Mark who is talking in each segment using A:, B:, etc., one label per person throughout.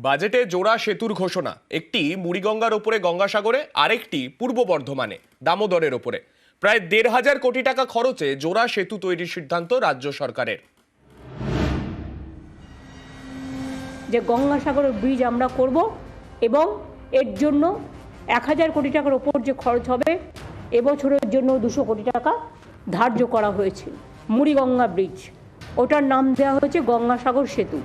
A: বাজেটে জোড়া সেতুর ঘোষণা, একটি মুড়িগঙ্গার ওপরে গঙ্গাসাগরে, আরেকটি পূর্ব বর্ধমানে দামোদরের ওপরে। প্রায় ১,৫০০ কোটি টাকা খরচে জোড়া সেতু তৈরির সিদ্ধান্ত রাজ্য সরকারের।
B: যে গঙ্গাসাগরের ব্রিজ আমরা করব এবং এর জন্য ১,০০০ কোটি টাকার ওপর যে খরচ হবে, এবছরের জন্য ২০০ কোটি টাকা ধার্য করা হয়েছে। মুড়িগঙ্গা ব্রিজ, ওটার নাম দেওয়া হয়েছে গঙ্গাসাগর সেতু।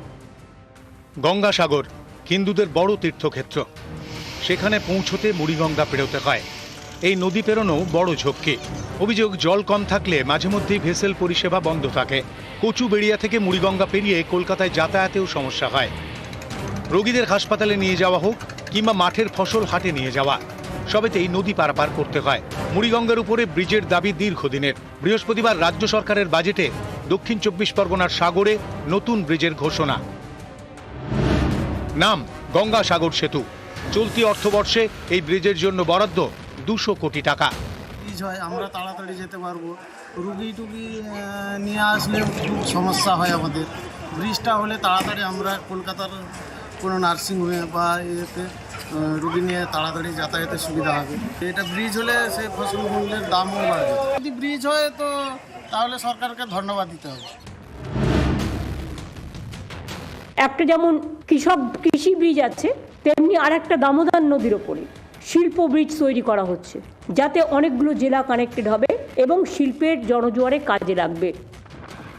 C: গঙ্গাসাগর হিন্দুদের বড় তীর্থক্ষেত্র, সেখানে পৌঁছতে মুড়িগঙ্গা পেরোতে হয়। এই নদী পেরোনো বড় ঝক্কি। অভিযোগ, জল কম থাকলে মাঝে মধ্যেই ভেসেল পরিষেবা বন্ধ থাকে। কচুবেড়িয়া থেকে মুড়িগঙ্গা পেরিয়ে কলকাতায় যাতায়াতেও সমস্যা হয়। রোগীদের হাসপাতালে নিয়ে যাওয়া হোক কিংবা মাঠের ফসল হাটে নিয়ে যাওয়া, সবেতেই নদী পারাপার করতে হয়। মুড়িগঙ্গার উপরে ব্রিজের দাবি দীর্ঘদিনের। বৃহস্পতিবার রাজ্য সরকারের বাজেটে দক্ষিণ ২৪ পরগনার সাগরে নতুন ব্রিজের ঘোষণা। নাম গঙ্গাসাগর সেতু। চলতি অর্থবর্ষে এই ব্রিজের জন্য বরাদ্দ ২০০ কোটি টাকা।
D: ব্রিজ হয় আমরা তাড়াতাড়ি যেতে পারবো, রুগী টুগি নিয়ে আসলে খুব সমস্যা হয় আমাদের। ব্রিজটা হলে তাড়াতাড়ি আমরা কলকাতার কোনো নার্সিংহোমে বা ইয়েতে রুগী নিয়ে তাড়াতাড়ি যাতায়াতের সুবিধা হবে। এটা ব্রিজ হলে সেই ফসল মূল্যের দামও বাড়বে। যদি ব্রিজ হয় তো তাহলে সরকারকে ধন্যবাদ দিতে হবে।
B: একটা যেমন কৃষি ব্রিজ আছে, তেমনি আর একটা দামোদর নদীর ওপরে শিল্প ব্রিজ তৈরি করা হচ্ছে, যাতে অনেকগুলো জেলা কানেক্টেড হবে এবং শিল্পের জনজোয়ারে কাজে লাগবে।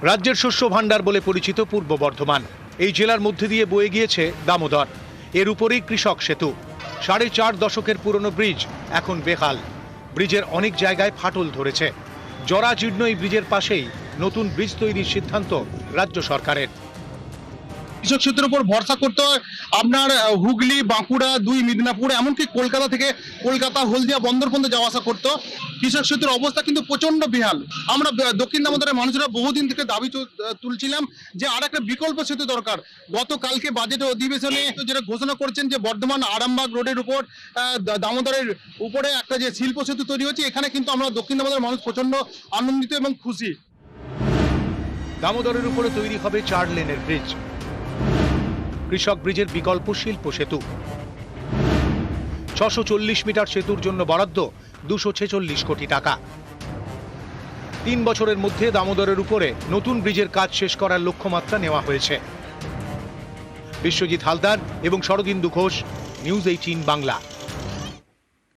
C: রাজ্যের শস্য ভাণ্ডার বলে পরিচিত পূর্ব বর্ধমান, এই জেলার মধ্যে দিয়ে বয়ে গিয়েছে দামোদর। এর উপরেই কৃষক সেতু। ৪.৫ দশকের পুরনো ব্রিজ এখন বেহাল। ব্রিজের অনেক জায়গায় ফাটল ধরেছে। জরাজীর্ণ এই ব্রিজের পাশেই নতুন ব্রিজ তৈরির সিদ্ধান্ত রাজ্য সরকারের।
E: কৃষক সেতুর উপর ভরসা করতে হয় আপনার হুগলি, বাঁকুড়া, ২ মিদনাপুর, এমনকি কলকাতা থেকে কলকাতা হলদিয়া বন্দর পর্যন্ত যাওয়া আসা করতো। কৃষক সেতুর অবস্থা কিন্তু প্রচন্ড বেহাল। আমরা দক্ষিণ দামোদরের মানুষরা বহুদিন থেকে দাবি তুলছিলাম যে আর একটা বিকল্প সেতু দরকার। গতকালকে বাজেট অধিবেশনে যেটা ঘোষণা করেছেন যে বর্ধমান আরামবাগ রোডের উপর দামোদরের উপরে একটা যে শিল্প সেতু তৈরি হচ্ছে, এখানে কিন্তু আমরা দক্ষিণ দামোদরের মানুষ প্রচন্ড আনন্দিত এবং খুশি।
C: দামোদরের উপরে তৈরি হবে ৪ লেনের ব্রিজ। কৃষক ব্রিজের বিকল্প শিল্প সেতু। ৬৪০ মিটার সেতুর জন্য বরাদ্দ ২৪৬ কোটি টাকা। ৩ বছরের মধ্যে দামোদরের উপরে নতুন ব্রিজের কাজ শেষ করার লক্ষ্যমাত্রা নেওয়া হয়েছে। বিশ্বজিৎ হালদার এবং শরদিন্দু ঘোষ, নিউজ ১৮ বাংলা।